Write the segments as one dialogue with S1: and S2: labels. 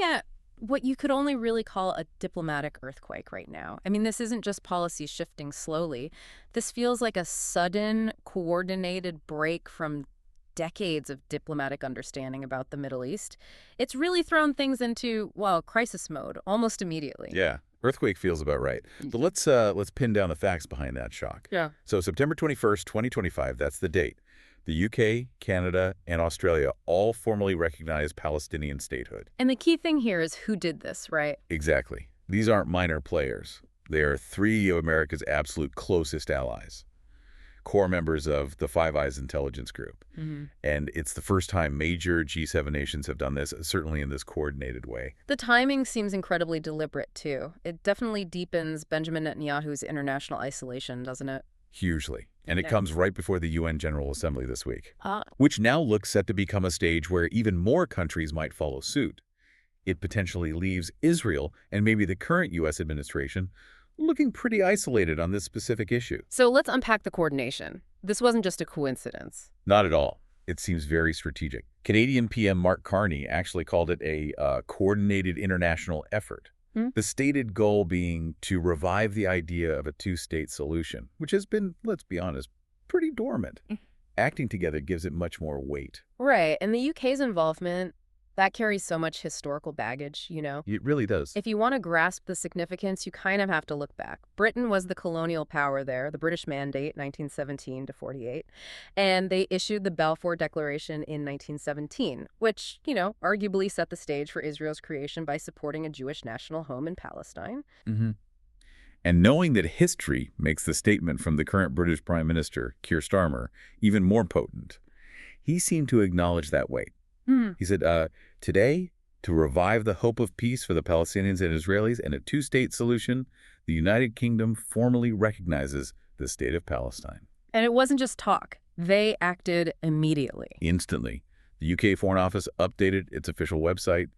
S1: at what you could only really call a diplomatic earthquake right now. I mean, this isn't just policy shifting slowly. This feels like a sudden, coordinated break from decades of diplomatic understanding about the Middle East. It's really thrown things into, well, crisis mode almost immediately.
S2: Yeah, earthquake feels about right. But let's pin down the facts behind that shock.
S1: Yeah.
S2: So September 21st, 2025, that's the date. The UK, Canada, and Australia all formally recognize Palestinian statehood.
S1: And the key thing here is who did this, right?
S2: Exactly. These aren't minor players. They are three of America's absolute closest allies, core members of the Five Eyes intelligence group. And it's the first time major G7 nations have done this, certainly in this coordinated way.
S1: The timing seems incredibly deliberate, too. It definitely deepens Benjamin Netanyahu's international isolation, doesn't it?
S2: Hugely. And it
S1: Yeah.
S2: comes right before the UN General Assembly this week, which now looks set to become a stage where even more countries might follow suit. It potentially leaves Israel and maybe the current U.S. administration looking pretty isolated on this specific issue.
S1: So let's unpack the coordination. This wasn't just a coincidence.
S2: Not at all. It seems very strategic. Canadian PM Mark Carney actually called it a coordinated international effort. The stated goal being to revive the idea of a two-state solution, which has been, let's be honest, pretty dormant. Acting together gives it much more weight.
S1: Right, and the UK's involvement, that carries so much historical baggage, you know?
S2: It really does.
S1: If you want to grasp the significance, you kind of have to look back. Britain was the colonial power there, the British Mandate, 1917 to 48, and they issued the Balfour Declaration in 1917, which, you know, arguably set the stage for Israel's creation by supporting a Jewish national home in Palestine.
S2: And knowing that history makes the statement from the current British Prime Minister, Keir Starmer, even more potent, he seemed to acknowledge that weight. He said, today, to revive the hope of peace for the Palestinians and Israelis and a two-state solution, the United Kingdom formally recognizes the state of Palestine.
S1: And it wasn't just talk. They acted immediately.
S2: Instantly. The UK Foreign Office updated its official website,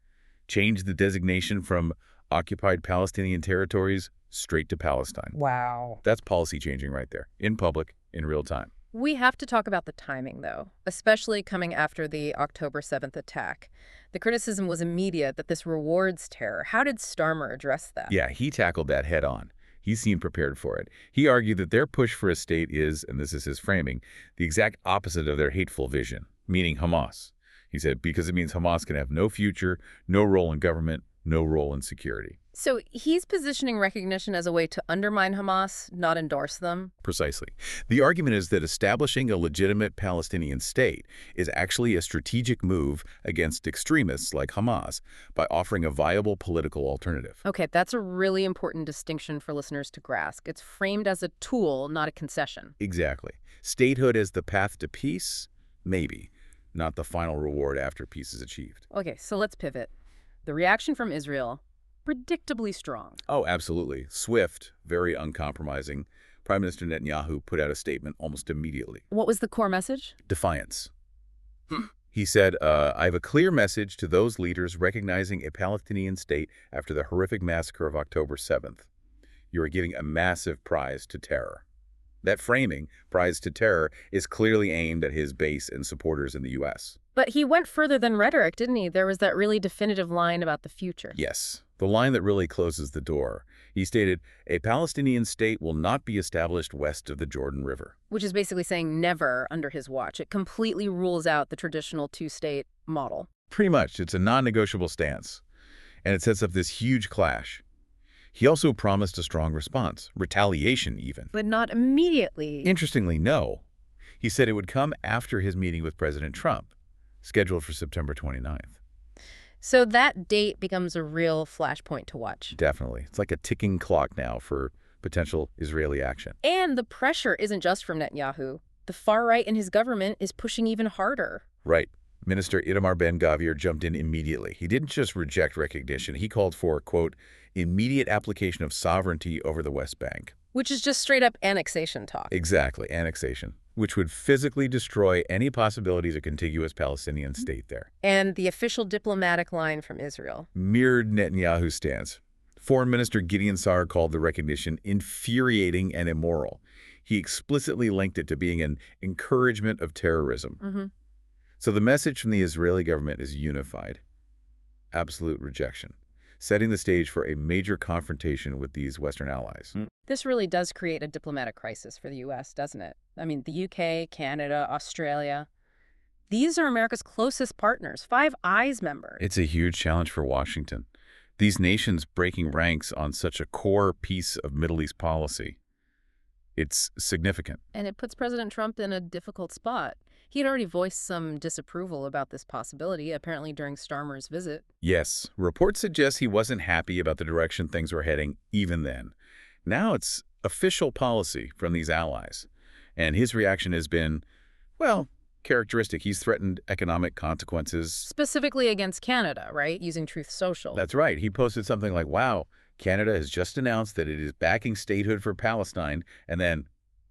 S2: changed the designation from occupied Palestinian territories straight to Palestine.
S1: Wow.
S2: That's policy changing right there, in public, in real time.
S1: We have to talk about the timing, though, especially coming after the October 7th attack. The criticism was immediate that this rewards terror. How did Starmer address that?
S2: Yeah, he tackled that head on. He seemed prepared for it. He argued that their push for a state is, and this is his framing, the exact opposite of their hateful vision, meaning Hamas. He said, because it means Hamas can have no future, no role in government, no role in security.
S1: So he's positioning recognition as a way to undermine Hamas, not endorse them?
S2: Precisely. The argument is that establishing a legitimate Palestinian state is actually a strategic move against extremists like Hamas by offering a viable political alternative.
S1: Okay, that's a really important distinction for listeners to grasp. It's framed as a tool, not a concession.
S2: Exactly. Statehood as the path to peace? Maybe. Not the final reward after peace is achieved.
S1: Okay, so let's pivot. The reaction from Israel, predictably strong.
S2: Oh, absolutely. Swift, very uncompromising. Prime Minister Netanyahu put out a statement almost immediately.
S1: What was the core message?
S2: Defiance. He said, I have a clear message to those leaders recognizing a Palestinian state after the horrific massacre of October 7th. You are giving a massive prize to terror. That framing, prize to terror, is clearly aimed at his base and supporters in the U.S.
S1: But he went further than rhetoric, didn't he? There was that really definitive line about the future.
S2: Yes, the line that really closes the door. He stated, a Palestinian state will not be established west of the Jordan River.
S1: Which is basically saying never under his watch. It completely rules out the traditional two-state model.
S2: Pretty much. It's a non-negotiable stance. And it sets up this huge clash. He also promised a strong response, retaliation even.
S1: But not immediately.
S2: Interestingly, no. He said it would come after his meeting with President Trump, scheduled for September 29th.
S1: So that date becomes a real flashpoint to watch.
S2: Definitely. It's like a ticking clock now for potential Israeli action.
S1: And the pressure isn't just from Netanyahu. The far right in his government is pushing even harder.
S2: Right. Minister Itamar Ben-Gvir jumped in immediately. He didn't just reject recognition. He called for, quote, immediate application of sovereignty over the West Bank.
S1: Which is just straight up annexation talk.
S2: Exactly, annexation, which would physically destroy any possibilities of a contiguous Palestinian state there.
S1: And the official diplomatic line from Israel
S2: mirrored Netanyahu's stance. Foreign Minister Gideon Sa'ar called the recognition infuriating and immoral. He explicitly linked it to being an encouragement of terrorism. So the message from the Israeli government is unified. absolute rejection, setting the stage for a major confrontation with these Western allies.
S1: This really does create a diplomatic crisis for the U.S., doesn't it? I mean, the UK, Canada, Australia. These are America's closest partners, Five Eyes members.
S2: It's a huge challenge for Washington. These nations breaking ranks on such a core piece of Middle East policy. It's significant.
S1: And it puts President Trump in a difficult spot. He had already voiced some disapproval about this possibility, apparently during Starmer's visit.
S2: Yes, reports suggest he wasn't happy about the direction things were heading even then. Now it's official policy from these allies. And his reaction has been, well, characteristic. He's threatened economic consequences.
S1: Specifically against Canada, right? Using Truth Social.
S2: That's right. He posted something like, wow, Canada has just announced that it is backing statehood for Palestine, and then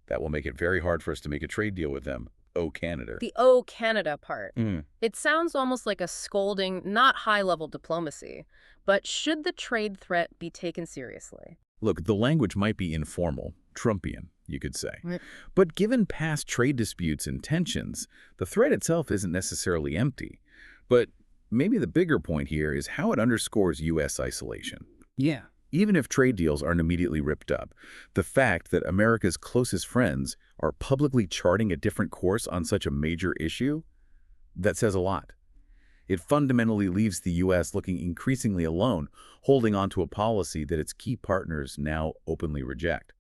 S2: that will make it very hard for us to make a trade deal with them. Oh, Canada.
S1: The "Oh, Canada" part. It sounds almost like a scolding, not high-level diplomacy. But should the trade threat be taken seriously?
S2: Look, the language might be informal, Trumpian, you could say.
S1: Right.
S2: But given past trade disputes and tensions, the threat itself isn't necessarily empty. But maybe the bigger point here is how it underscores U.S. isolation.
S1: Yeah.
S2: Even if trade deals aren't immediately ripped up, the fact that America's closest friends are publicly charting a different course on such a major issue, that says a lot. It fundamentally leaves the U.S. looking increasingly alone, holding on to a policy that its key partners now openly reject.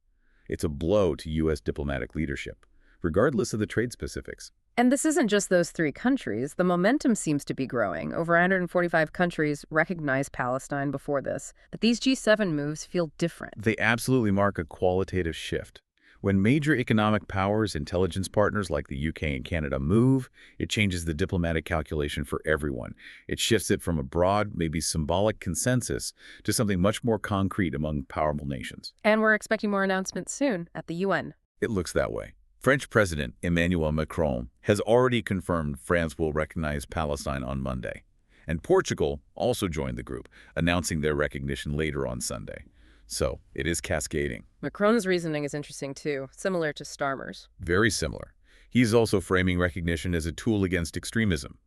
S2: It's a blow to U.S. diplomatic leadership, regardless of the trade specifics.
S1: And this isn't just those three countries. The momentum seems to be growing. Over 145 countries recognized Palestine before this. But these G7 moves feel different.
S2: They absolutely mark a qualitative shift. When major economic powers, intelligence partners like the UK and Canada move, it changes the diplomatic calculation for everyone. It shifts it from a broad, maybe symbolic consensus to something much more concrete among powerful nations.
S1: And we're expecting more announcements soon at the UN.
S2: It looks that way. French President Emmanuel Macron has already confirmed France will recognize Palestine on Monday. And Portugal also joined the group, announcing their recognition later on Sunday. So it is cascading.
S1: Macron's reasoning is interesting too, similar to Starmer's.
S2: Very similar. He's also framing recognition as a tool against extremism.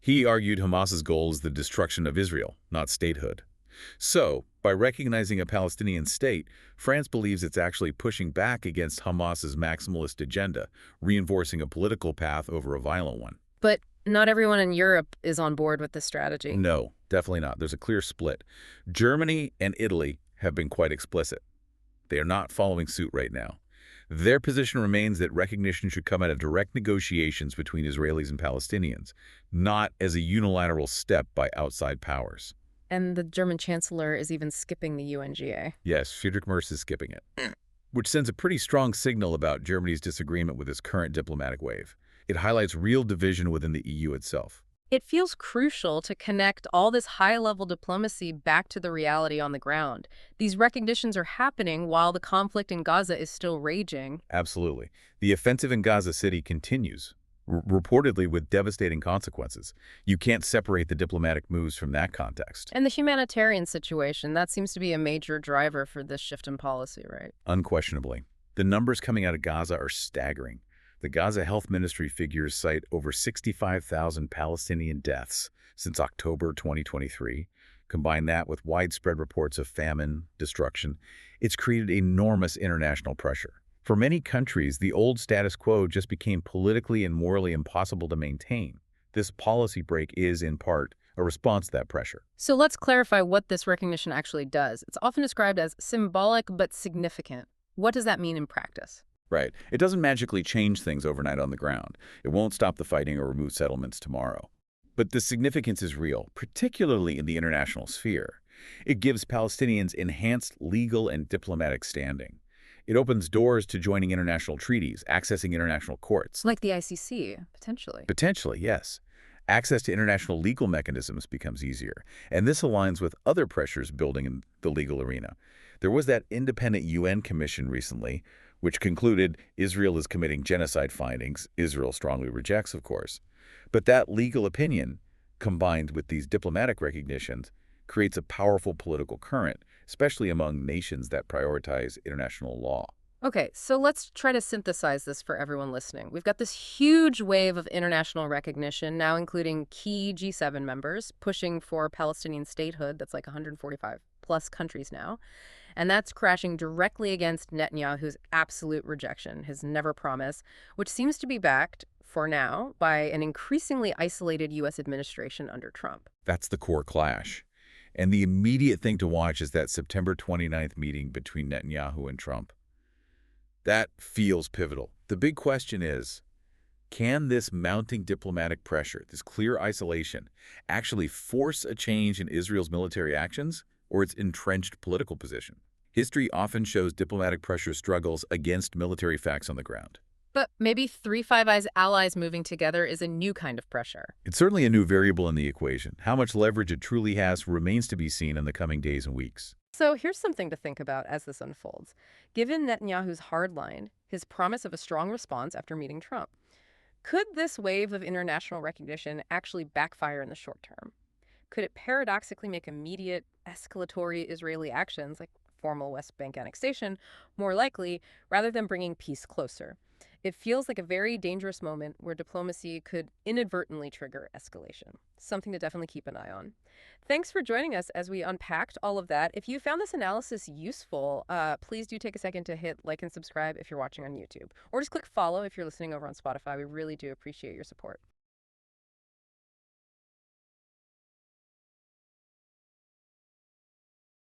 S2: He argued Hamas's goal is the destruction of Israel, not statehood. So, by recognizing a Palestinian state, France believes it's actually pushing back against Hamas's maximalist agenda, reinforcing a political path over a violent one.
S1: But not everyone in Europe is on board with this strategy.
S2: No, definitely not. There's a clear split. Germany and Italy have been quite explicit. They are not following suit right now. Their position remains that recognition should come out of direct negotiations between Israelis and Palestinians, not as a unilateral step by outside powers.
S1: And the German chancellor is even skipping the UNGA.
S2: Yes, Friedrich Merz is skipping it, which sends a pretty strong signal about Germany's disagreement with its current diplomatic wave. It highlights real division within the EU itself.
S1: It feels crucial to connect all this high-level diplomacy back to the reality on the ground. These recognitions are happening while the conflict in Gaza is still raging.
S2: Absolutely. The offensive in Gaza City continues, reportedly with devastating consequences. You can't separate the diplomatic moves from that context.
S1: And the humanitarian situation, that seems to be a major driver for this shift in policy, right?
S2: Unquestionably. The numbers coming out of Gaza are staggering. The Gaza Health Ministry figures cite over 65,000 Palestinian deaths since October 2023. Combine that with widespread reports of famine, destruction. It's created enormous international pressure. For many countries, the old status quo just became politically and morally impossible to maintain. This policy break is, in part, a response to that pressure.
S1: So let's clarify what this recognition actually does. It's often described as symbolic but significant. What does that mean in practice?
S2: Right. It doesn't magically change things overnight on the ground. It won't stop the fighting or remove settlements tomorrow. But the significance is real, particularly in the international sphere. It gives Palestinians enhanced legal and diplomatic standing. It opens doors to joining international treaties, accessing international courts.
S1: Like the ICC, potentially.
S2: Potentially, yes. Access to international legal mechanisms becomes easier, and this aligns with other pressures building in the legal arena. There was that independent UN commission recently, which concluded Israel is committing genocide findings. Israel strongly rejects, of course. But that legal opinion, combined with these diplomatic recognitions, creates a powerful political current, especially among nations that prioritize international law.
S1: Okay, so let's try to synthesize this for everyone listening. We've got this huge wave of international recognition, now including key G7 members, pushing for Palestinian statehood. That's like 145 plus countries now. And that's crashing directly against Netanyahu's absolute rejection, his never promise, which seems to be backed, for now, by an increasingly isolated U.S. administration under Trump.
S2: That's the core clash. And the immediate thing to watch is that September 29th meeting between Netanyahu and Trump. That feels pivotal. The big question is, can this mounting diplomatic pressure, this clear isolation, actually force a change in Israel's military actions or its entrenched political position? History often shows diplomatic pressure struggles against military facts on the ground.
S1: But maybe Three Five Eyes allies moving together is a new kind of pressure.
S2: It's certainly a new variable in the equation. How much leverage it truly has remains to be seen in the coming days and weeks.
S1: So here's something to think about as this unfolds. Given Netanyahu's hard line, his promise of a strong response after meeting Trump, could this wave of international recognition actually backfire in the short term? Could it paradoxically make immediate escalatory Israeli actions, like formal West Bank annexation, more likely rather than bringing peace closer? It feels like a very dangerous moment where diplomacy could inadvertently trigger escalation. Something to definitely keep an eye on. Thanks for joining us as we unpacked all of that. If you found this analysis useful, please do take a second to hit like and subscribe if you're watching on YouTube. Or just click follow if you're listening over on Spotify. We really do appreciate your support.